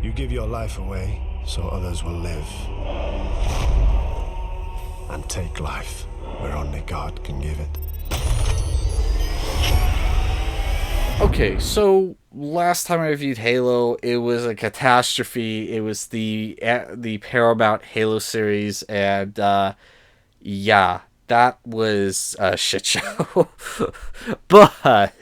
You give your life away so others will live. And take life where only God can give it. Okay, so last time I reviewed Halo, it was a catastrophe. It was the Paramount Halo series, and yeah, that was a shit show. But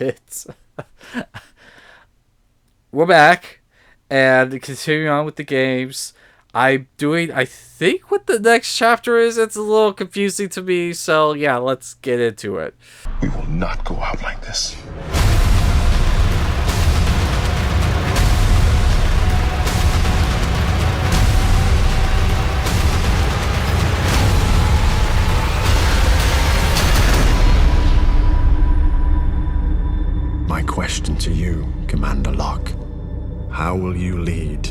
we're back and continuing on with the games. I'm doing, I think, what the next chapter is. It's a little confusing to me, so yeah, let's get into it. We will not go out like this. My question to you, Commander Locke. How will you lead?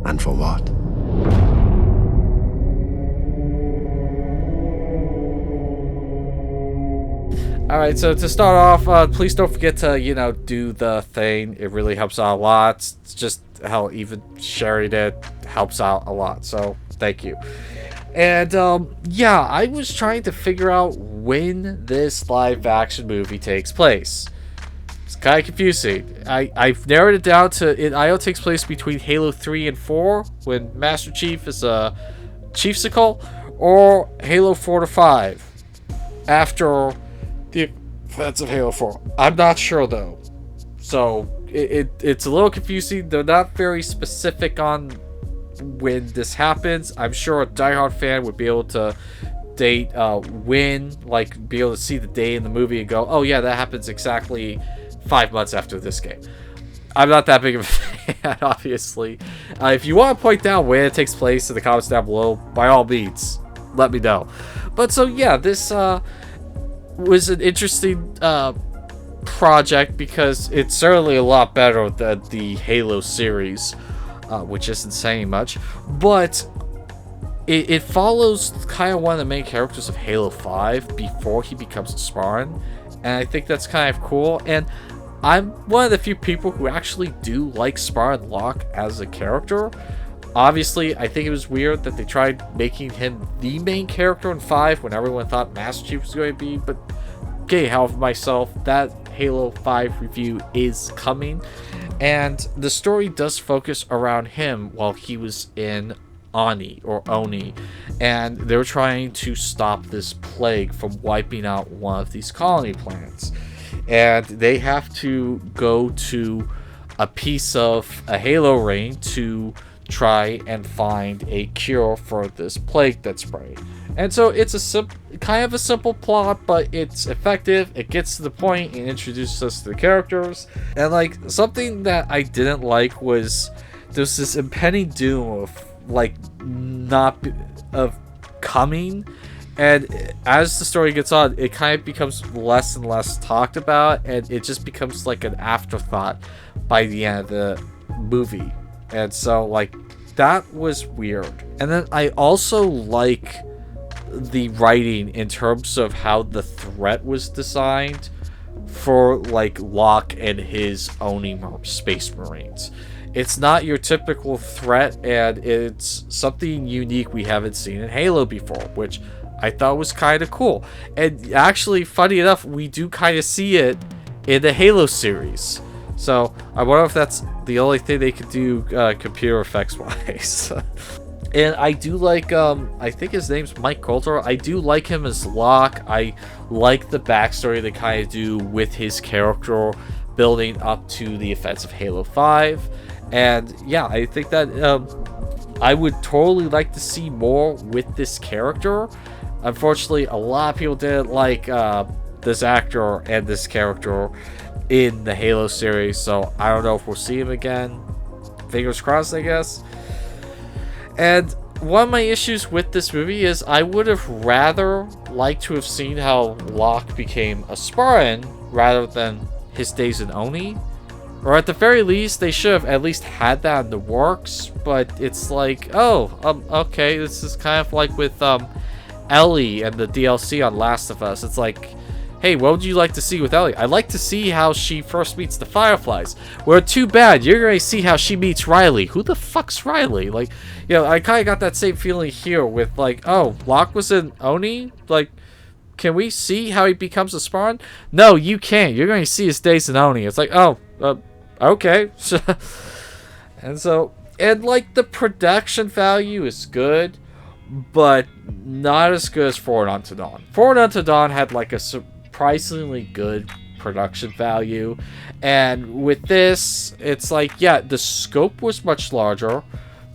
And for what? Alright, so to start off, please don't forget to, do the thing. It really helps out a lot. It's just hell, even sharing it helps out a lot. So, thank you. And, yeah, I was trying to figure out when this live-action movie takes place. It's kind of confusing. I've narrowed it down to it either takes place between Halo 3 and 4, when Master Chief is a Chiefsicle, or Halo 4 to 5, after the events of Halo 4. I'm not sure, though. So, it's a little confusing. They're not very specific on when this happens. I'm sure a diehard fan would be able to date when, like, be able to see the day in the movie and go, oh yeah, that happens exactly 5 months after this game. I'm not that big of a fan, obviously. If you want to point down where it takes place in the comments down below, by all means, let me know. But so yeah, this was an interesting project because it's certainly a lot better than the Halo series, which isn't saying much, but it follows kind of one of the main characters of Halo 5 before he becomes a Spartan, and I think that's kind of cool. And I'm one of the few people who actually do like Spartan Locke as a character. Obviously, I think it was weird that they tried making him the main character in 5 when everyone thought Master Chief was going to be, but okay, however, myself, that Halo 5 review is coming, and the story does focus around him while he was in Oni, and they're trying to stop this plague from wiping out one of these colony planets. And they have to go to a piece of a Halo ring to try and find a cure for this plague that's spreading. And so it's a kind of a simple plot, but it's effective. It gets to the point and introduces us to the characters. And like, something that I didn't like was there's this impending doom of coming. And as the story gets on, it kind of becomes less and less talked about, and it just becomes like an afterthought by the end of the movie. And so, like, that was weird. And then I also like the writing in terms of how the threat was designed for, like, Locke and his Oni Space Marines. It's not your typical threat, and it's something unique we haven't seen in Halo before, which I thought was kind of cool. And actually, funny enough, we do kind of see it in the Halo series. So I wonder if that's the only thing they could do computer effects wise. And I do like, I think his name's Mike Coulter. I do like him as Locke. I like the backstory they kind of do with his character building up to the events of Halo 5. And yeah, I think that I would totally like to see more with this character. Unfortunately, a lot of people didn't like this actor and this character in the Halo series, so I don't know if we'll see him again. Fingers crossed, I guess. And one of my issues with this movie is I would have rather liked to have seen how Locke became a Spartan rather than his days in Oni. Or at the very least, they should have at least had that in the works, but it's like, okay, this is kind of like with Ellie and the DLC on Last of Us. It's like, hey, what would you like to see with Ellie? I'd like to see how she first meets the Fireflies. Well, too bad. You're going to see how she meets Riley. Who the fuck's Riley? Like, you know, I kind of got that same feeling here with, like, oh, Locke was an Oni? Like, can we see how he becomes a Spawn? No, you can't. You're going to see his days in Oni. It's like, oh, okay. And like the production value is good, but not as good as Forward Unto Dawn. Forward Unto Dawn had like a surprisingly good production value, and with this, it's like, yeah, the scope was much larger.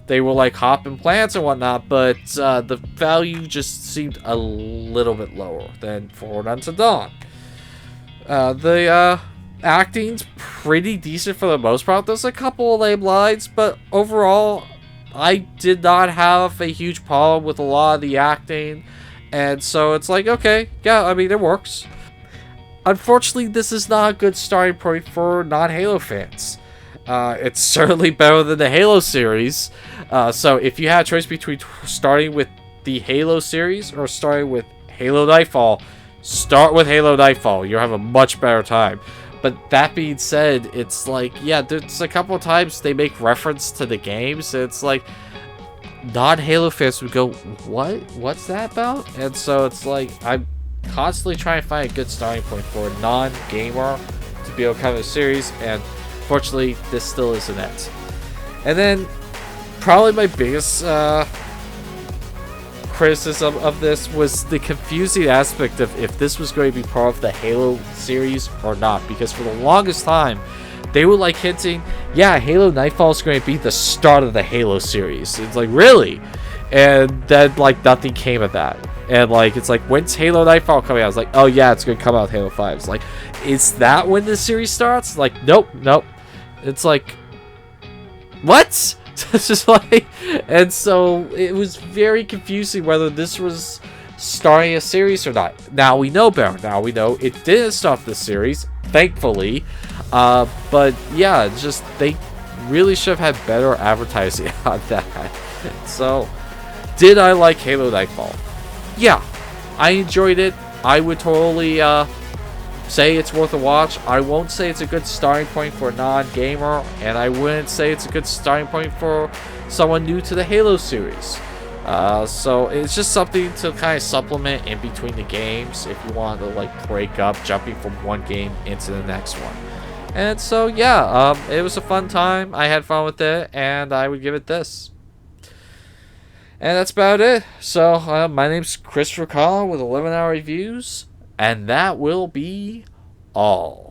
They were like hopping plants and whatnot, but the value just seemed a little bit lower than Forward Unto Dawn. The acting's pretty decent for the most part. There's a couple of lame lines, but overall, I did not have a huge problem with a lot of the acting. And so it's like, okay, yeah, I mean, it works. Unfortunately, this is not a good starting point for non-Halo fans. It's certainly better than the Halo series. So if you had a choice between starting with the Halo series or starting with Halo Nightfall, start with Halo Nightfall. You'll have a much better time. But that being said, it's like, yeah, there's a couple of times they make reference to the games. And it's like, non-Halo fans would go, what? What's that about? And so it's like, I'm constantly trying to find a good starting point for a non-gamer to be able to cover the series. And fortunately, this still isn't it. And then, probably my biggest criticism of this was the confusing aspect of if this was going to be part of the Halo series or not. Because for the longest time, they were like hinting, yeah, Halo Nightfall is going to be the start of the Halo series. It's like, really? And then, like, nothing came of that. And, like, it's like, when's Halo Nightfall coming out? I was like, oh, yeah, it's going to come out with Halo 5. It's like, is that when the series starts? Like, nope. It's like, what? It's just like, and so it was very confusing whether this was starting a series or not. Now we know better. Now we know it didn't start the series, thankfully. But yeah, just they really should have had better advertising on that. So, did I like Halo Nightfall? Yeah, I enjoyed it. I would totally say it's worth a watch. I won't say it's a good starting point for a non-gamer, and I wouldn't say it's a good starting point for someone new to the Halo series. So it's just something to kind of supplement in between the games if you want to like break up jumping from one game into the next one. And so yeah, it was a fun time. I had fun with it, and I would give it this. And that's about it. So my name's Christopher Collin with 11 Hour Reviews. And that will be all.